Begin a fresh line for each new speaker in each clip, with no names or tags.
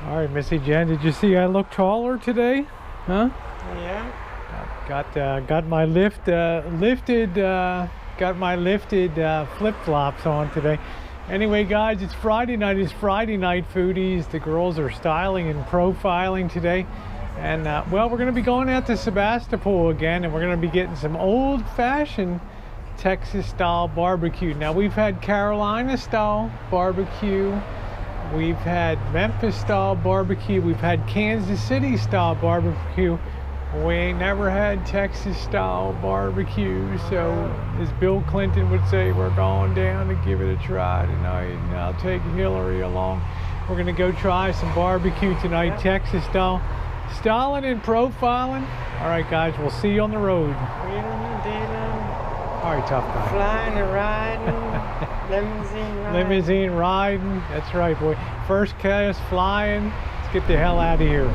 All right, Missy Jen, did you see I look taller today? Huh?
Yeah.
Got my lifted flip-flops on today. Anyway, guys, it's Friday night. It's Friday night foodies. The girls are styling and profiling today. And well, we're going to be going out to Sebastopol again, and we're going to be getting some old-fashioned Texas-style barbecue. Now, we've had Carolina-style barbecue. We've had Memphis-style barbecue. We've had Kansas City-style barbecue. We ain't never had Texas-style barbecue. So, as Bill Clinton would say, we're going down to give it a try tonight. And I'll take Hillary along. We're going to go try some barbecue tonight, Texas-style. Styling and profiling. All right, guys, we'll see you on the road.
Wheeling, dealing.
All right, tough guy.
Flying and riding. Limousine riding.
Limousine riding. That's right, boy. First class flying. Let's get the hell out of here.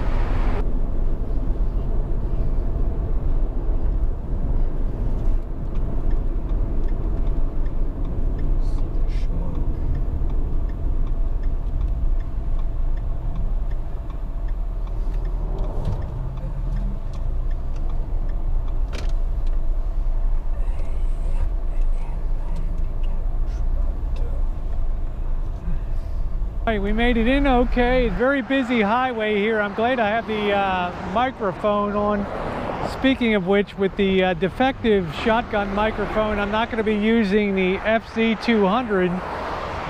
We made it in okay. It's a very busy highway here. I'm glad I have the microphone on. Speaking of which, with the defective shotgun microphone, I'm not going to be using the FZ200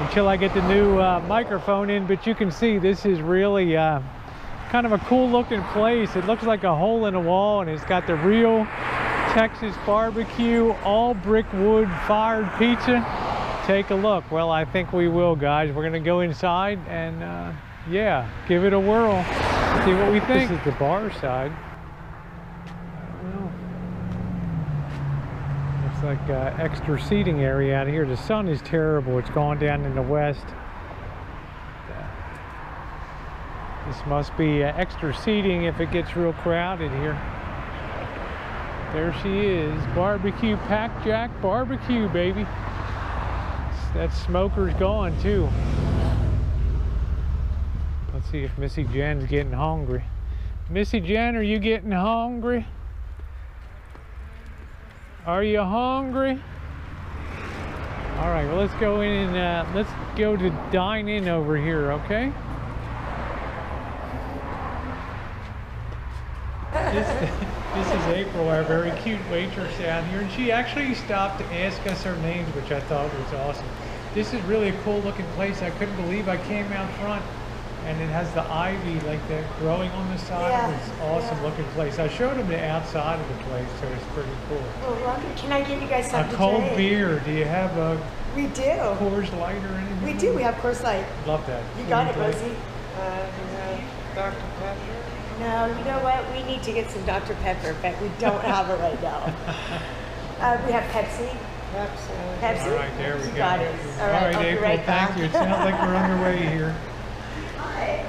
until I get the new microphone in, but you can see this is really kind of a cool looking place. It looks like a hole in a wall, and it's got the real Texas barbecue, all brick wood fired pizza. Take a look. Well, I think we will, guys. We're gonna go inside and yeah, give it a whirl, see what we think. This is the bar side. I don't know. Looks like extra seating area out here. The sun is terrible. It's going down in the west. This must be extra seating if it gets real crowded here. There she is. Barbecue Pack Jack barbecue, baby. That smoker's gone too. Let's see if Missy Jen's getting hungry. Missy Jen, are you getting hungry? Are you hungry? All right, well, let's go in and let's go to dine in over here, okay? This is April, our very cute waitress down here, and she actually stopped to ask us our names, which I thought was awesome. This is really a cool looking place. I couldn't believe I came out front and it has the ivy like that growing on the side. Yeah, it's an awesome looking place. I showed them the outside of the place, so it's pretty cool.
Well, can I give you guys something
a cold beer? Do you have a
We do.
Coors Light or anything?
We do. We have Coors Light.
Love that.
You got it, Rosie.
We have Dr. Pepper.
No, you know what? We need to get some Dr. Pepper, but we don't have it right now. We have Pepsi. Pepsi.
All right, there we go.
Got it.
All right, April,
right
thank you. It sounds like we're underway here.
Hi.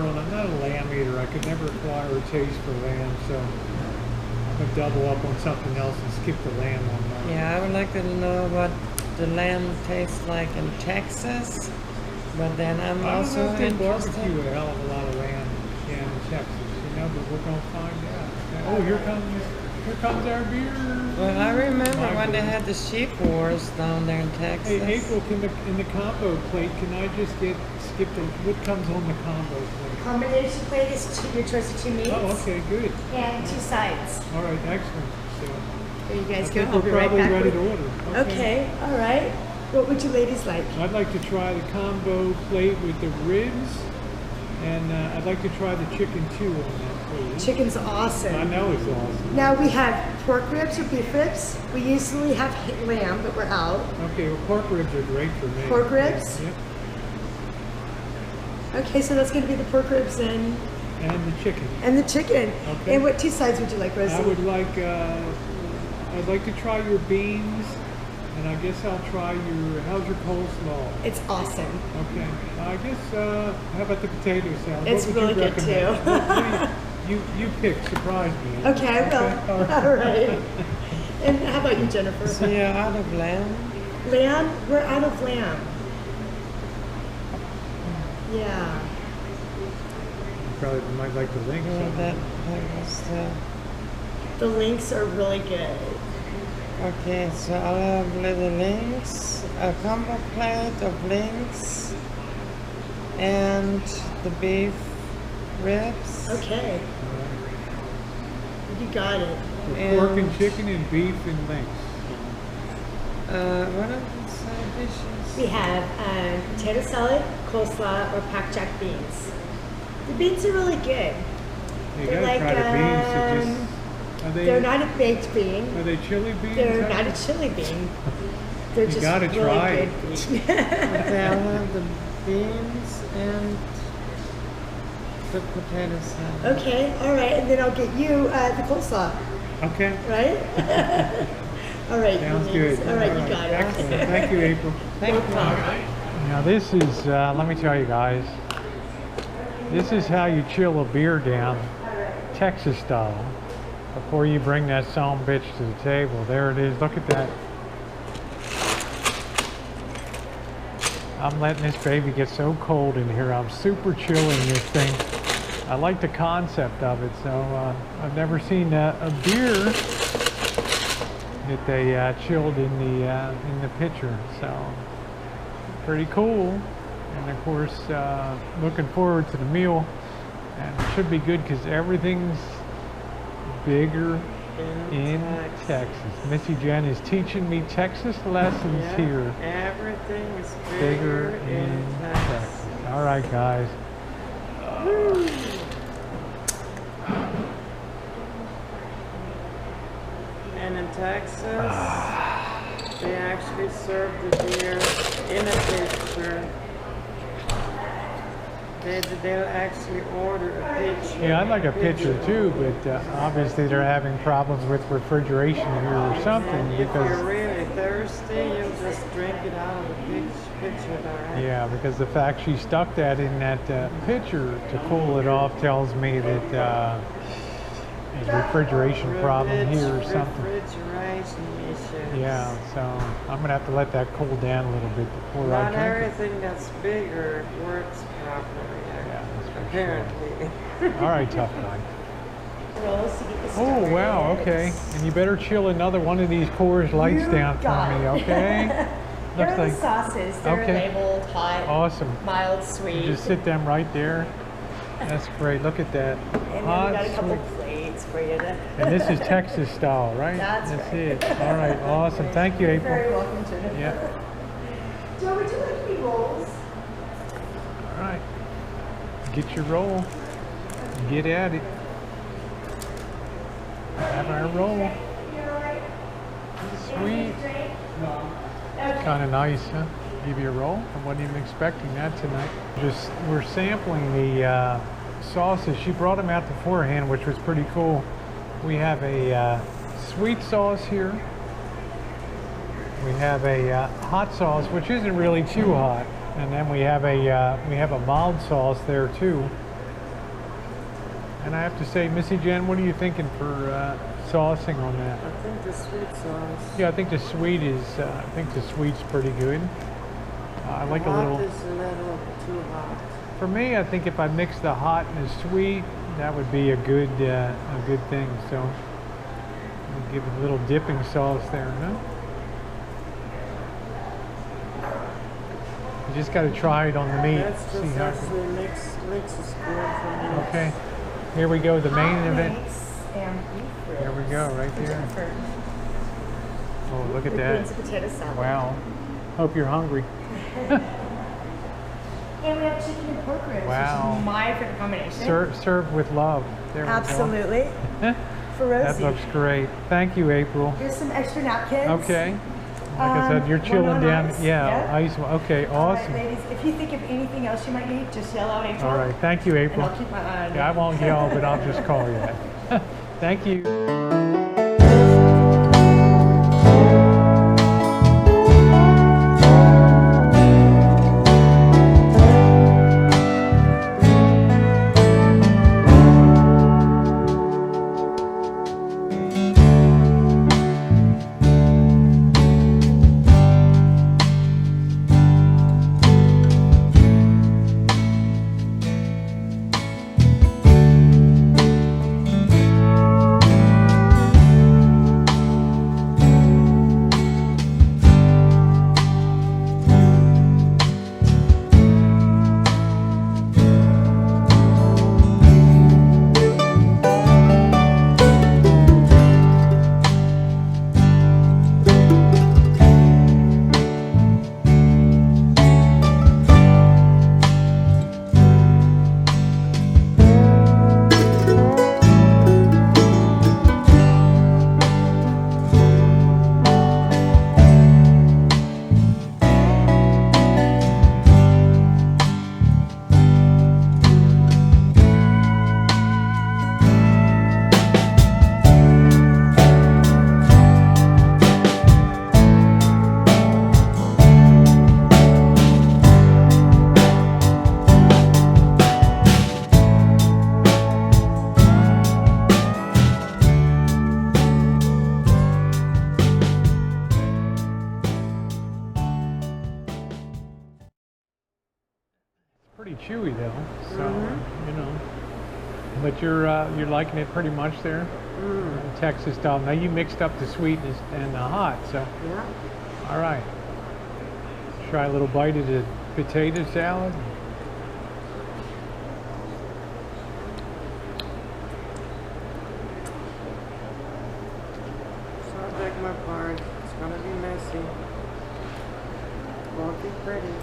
on. I'm not a lamb eater. I could never acquire a taste for lamb, so I'm gonna double up on something else and skip the lamb on that.
Yeah, I would like to know what the lamb tastes like in Texas, but then I'm
I don't
also
know if they
interested.
barbecue a hell of a lot of lamb in Texas, you know, but we're gonna find out. Oh, here comes our beer.
Well, I remember
My
when they
beer.
had the sheep wars down there in Texas.
Hey, April, in the combo plate, can I just skip the, what comes on the combo plate?
Combination plate is your choice of 2 meats.
Oh, okay, good.
And 2 sides.
All right, excellent. So,
There you
I
guys go.
think
I'll
we're
be right
probably
back.
ready to order.
Okay, all right. What would you ladies like?
I'd like to try the combo plate with the ribs, and I'd like to try the chicken too on that plate.
Chicken's
I
awesome.
know it's awesome.
Now we have pork ribs or beef ribs. We usually have lamb, but we're out.
Okay, well, pork ribs are great for me.
Pork ribs?
Yep.
Okay, so that's going to be the pork ribs and
And the chicken.
the chicken.
Okay.
And what 2 sides would you like, Rosie?
I would like, I'd like to try your beans, and I guess I'll try how's your coleslaw?
It's awesome.
Okay, I guess, how about the potato salad?
It's
What would
really
you
good,
recommend?
too.
What do you pick, surprise me.
Okay, I will.
all right.
All right. And how about you, Jennifer?
So you're out of lamb?
Lamb? We're out of lamb. Yeah.
You probably might like the links.
Yeah, that was
The links are really good.
okay, so I'll have little links, a combo plate of links, and the beef ribs.
Okay. You got it.
Pork and chicken and beef and links.
What are the side dishes?
We have potato salad, coleslaw, or pak jack beans. The beans are really good.
You
They're
gotta
like,
try the beans.
They're not a baked bean.
Are they chili beans?
They're not a chili bean. They're
You
just
gotta
really
try
good
it.
bean.
Okay, I'll have the beans and the potato salad.
Okay, all right, and then I'll get you the coleslaw,
Okay.
right? All right.
Sounds
Denise.
good.
All right, you got it.
Excellent. Thank you, April.
Thank
No
you.
problem.
Now this is, let me tell you guys, this is how you chill a beer down, Texas style, before you bring that son of a bitch to the table. There it is. Look at that. I'm letting this baby get so cold in here. I'm super chilling this thing. I like the concept of it. So I've never seen a beer that they chilled in the pitcher. So pretty cool. And of course, looking forward to the meal. And it should be good because everything's bigger in Texas. Missy Jen is teaching me Texas lessons
Yeah,
here.
everything is
Bigger in Texas. All right, guys.
And in Texas, they actually serve the beer in a pitcher. They'll actually order a pitcher.
Yeah, I'd like a pitcher too, but obviously they're having problems with refrigeration here or something
And if you're
because,
really thirsty, you'll just drink it out of the pitcher directly.
yeah, because the fact she stuck that in that pitcher to cool it off tells me that there's a refrigeration problem here or something.
Refrigeration issues.
Yeah, so I'm gonna have to let that cool down a little bit before I
Not
drink it.
everything that's bigger works properly.
Yeah, that's for
Apparently.
All right, tough guy.
Rolls to get the
Oh wow,
started.
okay. And you better chill another one of these Coors Lights
You
down
got
for me,
it.
okay?
Here
Looks
are the
like
sauces. They're
okay.
labeled hot,
Awesome.
mild,
You
sweet.
just sit them right there. That's great. Look at that.
And then we
Hot,
got a couple
sweet.
plates for you to.
And this is Texas style, right?
That's right.
it. All right, awesome. Thank you,
You're
April.
very welcome, Jennifer.
Yeah.
Joe, would you like any rolls?
All right. Get your roll. Get at it. Have our roll. Sweet. Kind of nice, huh? Give you a roll. I wasn't even expecting that tonight. We're sampling the sauces. She brought them out beforehand, which was pretty cool. We have a sweet sauce here. We have a hot sauce, which isn't really too hot, and then we have a mild sauce there too. And I have to say, Missy Jen, what are you thinking for saucing on that?
I think the sweet sauce.
Yeah, I think the sweet's pretty good. I like a
Hot
little.
is a little too hot.
For me, I think if I mix the hot and the sweet, that would be a good thing. So I'll give it a little dipping sauce there, huh? You just got to try it on the meat.
That's
See
just
how.
actually mix a spoon for me.
Okay. Here we go. The main
Hot
event.
links and beef ribs.
Here we go, right
For
there.
Jennifer.
Oh, look at
With
that.
beans and potato salad.
Wow. Hope you're hungry.
And we have chicken and pork ribs,
Wow.
which is my favorite combination.
Served with love. There we go.
Absolutely. For
That
Rosie.
looks great. Thank you, April.
Here's some extra napkins.
Okay. Like I said, you're
one
chilling
on
down.
ice.
Yeah,
Yeah.
ice. Okay,
All right,
awesome.
ladies, if you think of anything else you might need, just yell out April.
All right, thank you,
And
April.
I'll keep my eye on
Yeah, I
you.
won't yell, but I'll just call you that. Thank you. Pretty chewy though, so you know. But you're liking it pretty much there, Texas style. Now you mixed up the sweet and the hot, so
Yeah.
all right. Try a little bite of the potato salad.
So I beg my pardon. It's gonna be messy. Won't be pretty.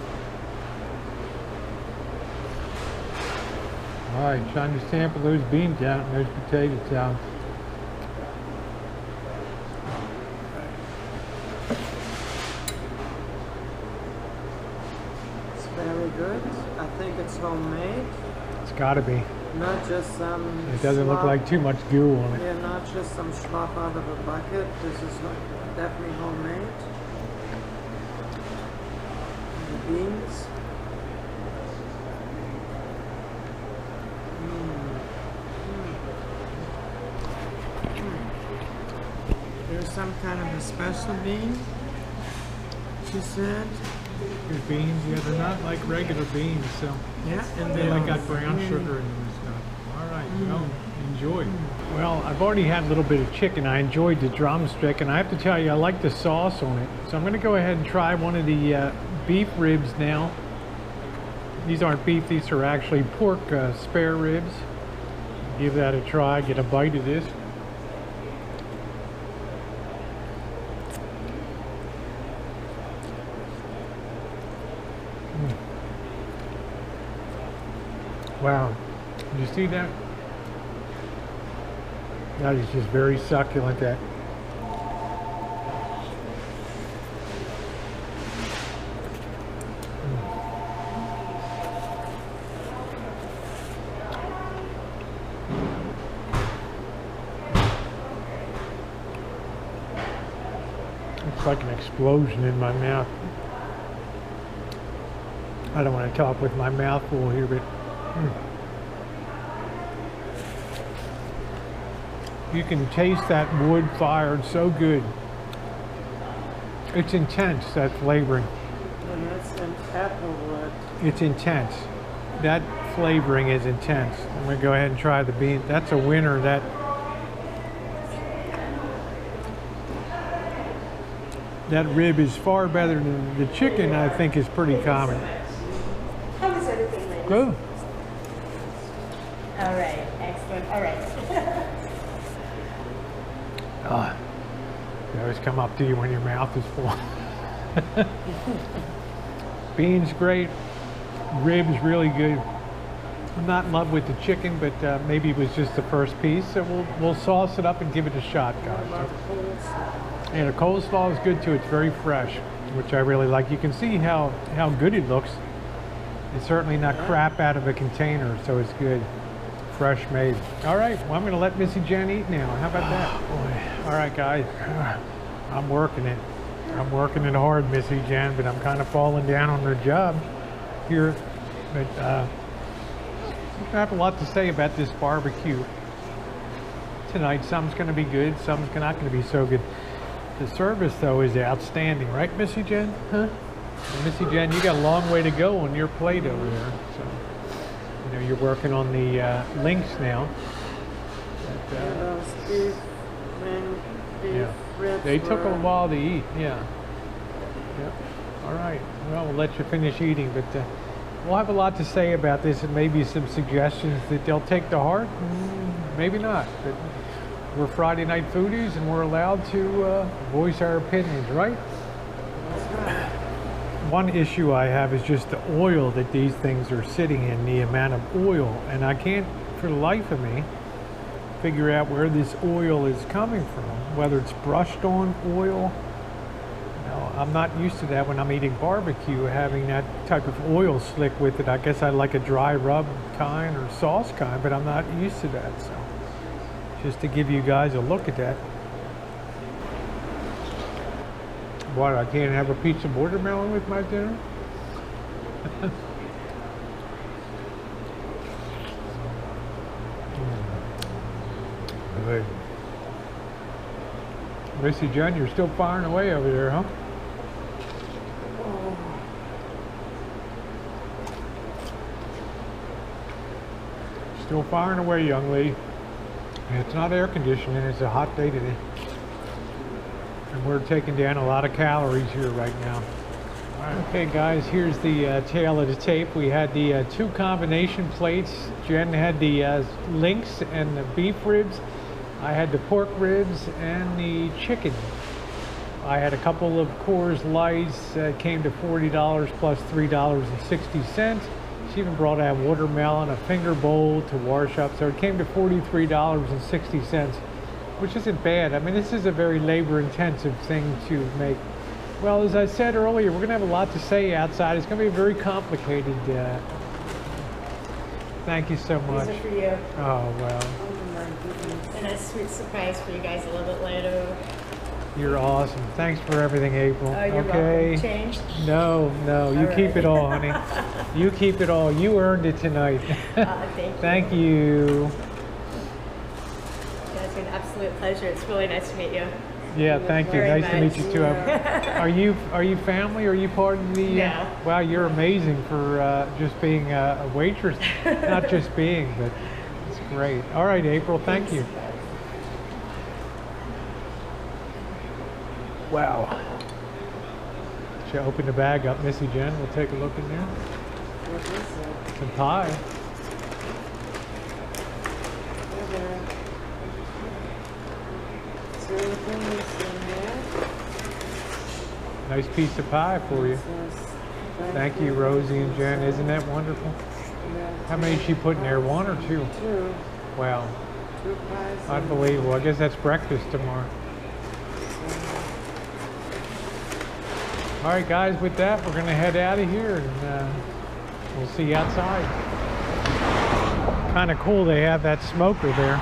All right, trying to sample those beans out and those potatoes out.
It's very good. I think it's homemade.
It's got to be.
Not just some.
It doesn't look
slop.
like too much goo on it.
Yeah, not just some slop out of a bucket. This is definitely homemade. The beans. There's some kind of a special bean, she said.
These beans, yeah, they're not like regular beans, so
Yeah, and
they like got brown sugar in them and stuff. All right, well, enjoy. Well, I've already had a little bit of chicken. I enjoyed the drumstick, and I have to tell you, I like the sauce on it. So I'm going to go ahead and try one of the beef ribs now. These aren't beef; these are actually pork spare ribs. Give that a try. Get a bite of this. Wow, did you see that? That is just very succulent. That. It's like an explosion in my mouth. I don't want to talk with my mouth full here, but You can taste that wood fire. It's so good. It's intense, that flavoring.
And that's an applewood.
It's intense. That flavoring is intense. I'm gonna go ahead and try the bean. That's a winner. That rib is far better than the chicken. I think is pretty common.
How was everything, ladies?
Good.
All right, excellent. All right.
They always come up to you when your mouth is full. Beans great. Ribs really good. I'm not in love with the chicken, but maybe it was just the first piece. So we'll sauce it up and give it a shot, guys. And the coleslaw is good too. It's very fresh, which I really like. You can see how good it looks. It's certainly not crap out of a container, so it's good. Fresh made. All right, well, I'm going to let Missy Jen eat now. How about that? Boy. All right, guys. I'm working it. I'm working it hard, Missy Jen, but I'm kind of falling down on the job here. But I have a lot to say about this barbecue tonight. Some's going to be good. Some's not going to be so good. The service, though, is outstanding. Right, Missy Jen? Huh? And Missy Jen, you got a long way to go on your plate over there. So, you know, you're working on the links now. But,
Those beef ribs
they took a
were-
while to eat. Yeah. Yep. All right. Well, we'll let you finish eating, but we'll have a lot to say about this and maybe some suggestions that they'll take to heart. Maybe not. But we're Friday Night Foodies, and we're allowed to voice our opinions, right? One issue I have is just the oil that these things are sitting in, the amount of oil, and I can't for the life of me figure out where this oil is coming from, whether it's brushed on oil. No, I'm not used to that when I'm eating barbecue, having that type of oil slick with it. I guess I like a dry rub kind or sauce kind, but I'm not used to that. So just to give you guys a look at that. What, I can't have a piece of watermelon with my dinner? Good. Missy Jen, you're still firing away over there, huh? Still firing away, young lady. It's not air conditioning, it's a hot day today. And we're taking down a lot of calories here right now. All right. Okay, guys, here's the tail of the tape. We had the two combination plates. Jen had the links and the beef ribs. I had the pork ribs and the chicken. I had a couple of Coors Lights. Came to $40 plus $3.60. She even brought out watermelon, a finger bowl to wash up. So it came to $43.60, which isn't bad. I mean, this is a very labor-intensive thing to make. Well, as I said earlier, we're going to have a lot to say outside. It's going to be very complicated. Thank you so much.
These are for you.
Oh, well.
And a sweet surprise for you guys a little bit later.
You're awesome. Thanks for everything, April.
Oh, you're
okay.
welcome. Changed?
No, you
All
keep
right.
it all, honey. You keep it all. You earned it tonight.
Thank you.
Thank you.
It's been an absolute pleasure. It's really nice to meet you.
Yeah, thank you.
Very
Nice to meet you too. Are you family? Are you part of the?
No.
Wow, you're amazing for just being a waitress. Not just being, but it's great. All right, April. Thank you. Wow. Should I open the bag up, Missy Jen? We'll take a look in there.
What is it?
Some pie.
Is there anything in there?
Nice piece of pie for you. Thank you, Rosie and Jen. Isn't that wonderful? How many did she put in there? One or two?
Two.
Wow.
2 pies.
Unbelievable. I guess that's breakfast tomorrow. All right, guys, with that, we're going to head out of here, and we'll see you outside. Kind of cool they have that smoker there.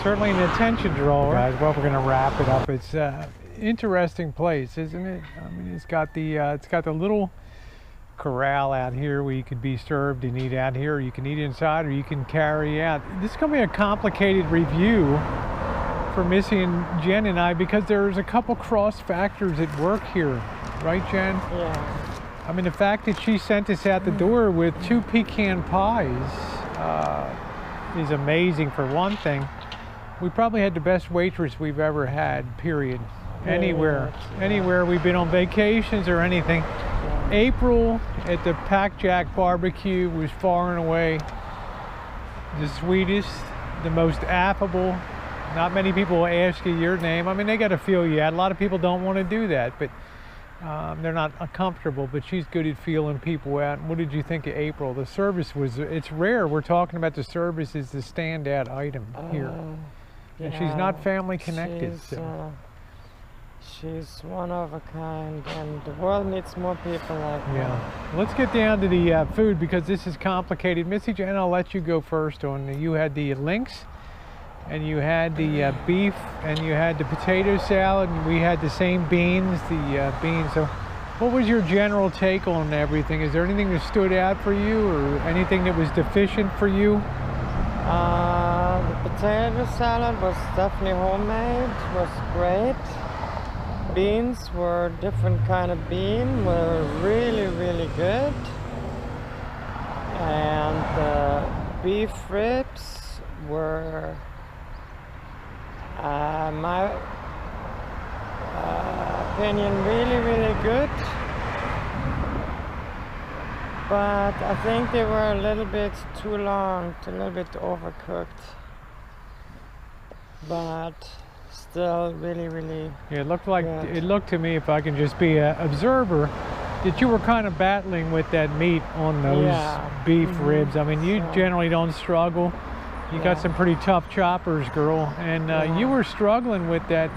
Certainly an attention drawer. Guys, well, we're going to wrap it up. It's an interesting place, isn't it? I mean, it's got the little corral out here where you could be served and eat out here, or you can eat inside, or you can carry out. This is going to be a complicated review for Missy and Jen and I, because there's a couple cross factors at work here, right, Jen?
Yeah.
I mean, the fact that she sent us out the door with 2 pecan pies is amazing, for one thing. We probably had the best waitress we've ever had, period. Anywhere we've been on vacations or anything. April at the Pack Jack barbecue was far and away the sweetest, the most affable. Not many people will ask you your name. I mean, they got to feel you out. A lot of people don't want to do that, but they're not comfortable. But she's good at feeling people out. What did you think of April? The service was, it's rare. We're talking about the service is the standout item here. And she's not family connected.
She's one of a kind, and the world needs more people like her.
Yeah. Let's get down to the food, because this is complicated. Missy Jen, I'll let you go first on. You had the lynx, and you had the beef, and you had the potato salad, and we had the same beans, So what was your general take on everything? Is there anything that stood out for you, or anything that was deficient for you?
The potato salad was definitely homemade, was great. Beans were different kind of bean, were really, really good. And the beef ribs were, my opinion, really, really good. But I think they were a little bit too long, a little bit overcooked. But still really, really
Yeah, it looked like
good.
It looked to me, if I can just be an observer, that you were kind of battling with that meat on those beef ribs. I mean, you generally don't struggle. You got some pretty tough choppers, girl, and you were struggling with that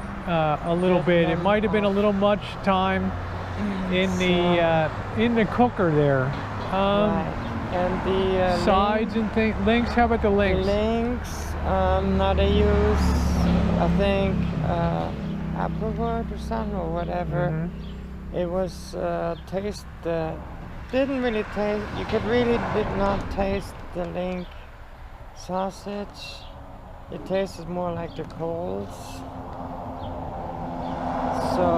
a little bit. It might have been a little much time in the cooker there.
Right. And the
sides and things. Links. How about the links?
The links. Now they use, I think, applewood or something or whatever. It was didn't really taste. You did not taste the link sausage. It tasted more like the coals. So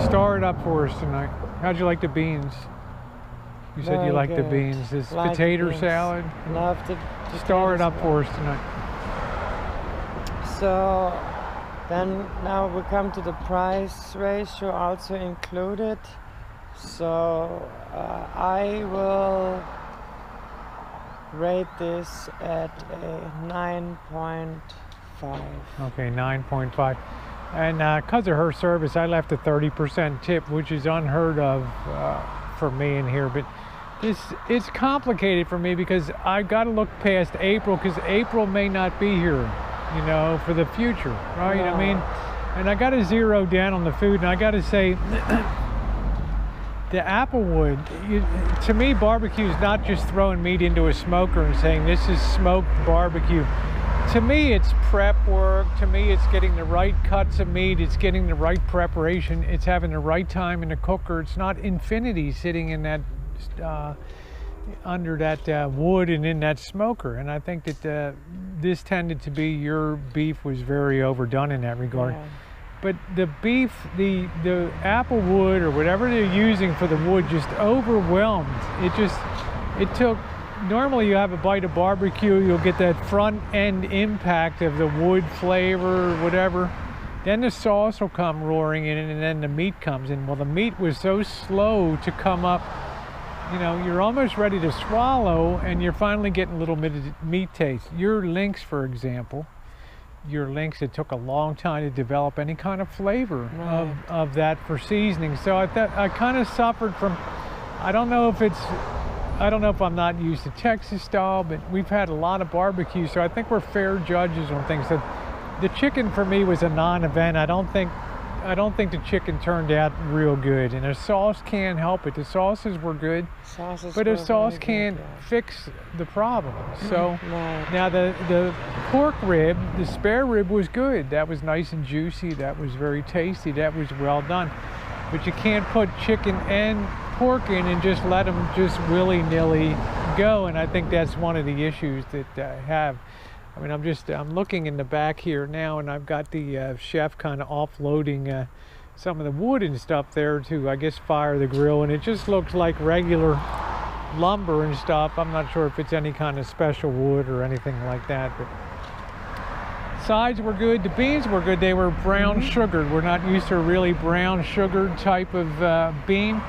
star it up for us tonight. How'd you like the beans? You said you liked the beans. This potato salad.
Loved it.
Star it up for us tonight.
So then now we come to the price ratio also included. So I will rate this at a 9.5.
Okay, 9.5. And because of her service, I left a 30% tip, which is unheard of for me in here. But it's complicated for me because I've got to look past April, because April may not be here, you know, for the future, right? I mean, and I got to zero down on the food, and I got to say, the applewood, to me, barbecue is not just throwing meat into a smoker and saying this is smoked barbecue. To me, it's prep work. To me, it's getting the right cuts of meat. It's getting the right preparation. It's having the right time in the cooker. It's not infinity sitting in that under that wood and in that smoker. And I think that this tended to be, your beef was very overdone in that regard. Yeah. But the beef, the apple wood or whatever they're using for the wood just overwhelmed. It took, normally you have a bite of barbecue, you'll get that front end impact of the wood flavor or whatever. Then the sauce will come roaring in, and then the meat comes in. Well, the meat was so slow to come up, you know, you're almost ready to swallow, and you're finally getting a little bit of meat taste. Your lynx, for example, it took a long time to develop any kind of flavor of that for seasoning. So I kind of suffered from, I don't know if I'm not used to Texas style, but we've had a lot of barbecue, so I think we're fair judges on things. So the chicken for me was a non-event. I don't think the chicken turned out real good, and the sauce can't help it. The sauces were good, but the sauce can't fix the problem. So now the pork rib, the spare rib was good. That was nice and juicy. That was very tasty. That was well done. But you can't put chicken and pork in and just let them just willy-nilly go, and I think that's one of the issues that I have. I mean, I'm looking in the back here now, and I've got the chef kind of offloading some of the wood and stuff there to, I guess, fire the grill, and it just looks like regular lumber and stuff. I'm not sure if it's any kind of special wood or anything like that, but sides were good. The beans were good. They were brown sugared. We're not used to a really brown sugared type of bean.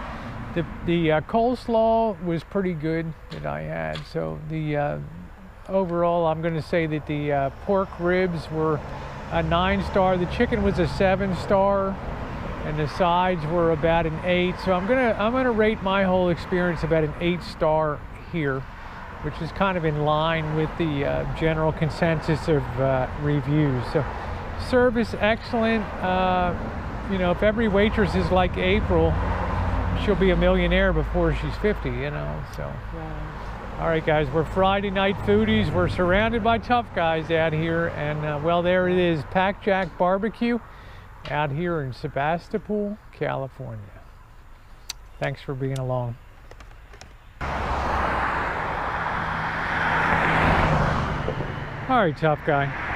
The coleslaw was pretty good that I had. So the overall, I'm going to say that the pork ribs were a 9-star. The chicken was a 7-star, and the sides were about an 8. So I'm gonna rate my whole experience about an 8-star here, which is kind of in line with the general consensus of reviews. So service excellent. You know, if every waitress is like April, she'll be a millionaire before she's 50, you know, so.
Yeah.
All right, guys, we're Friday Night Foodies. We're surrounded by tough guys out here, and well, there it is, Pack Jack Barbecue out here in Sebastopol, California. Thanks for being along. All right, tough guy.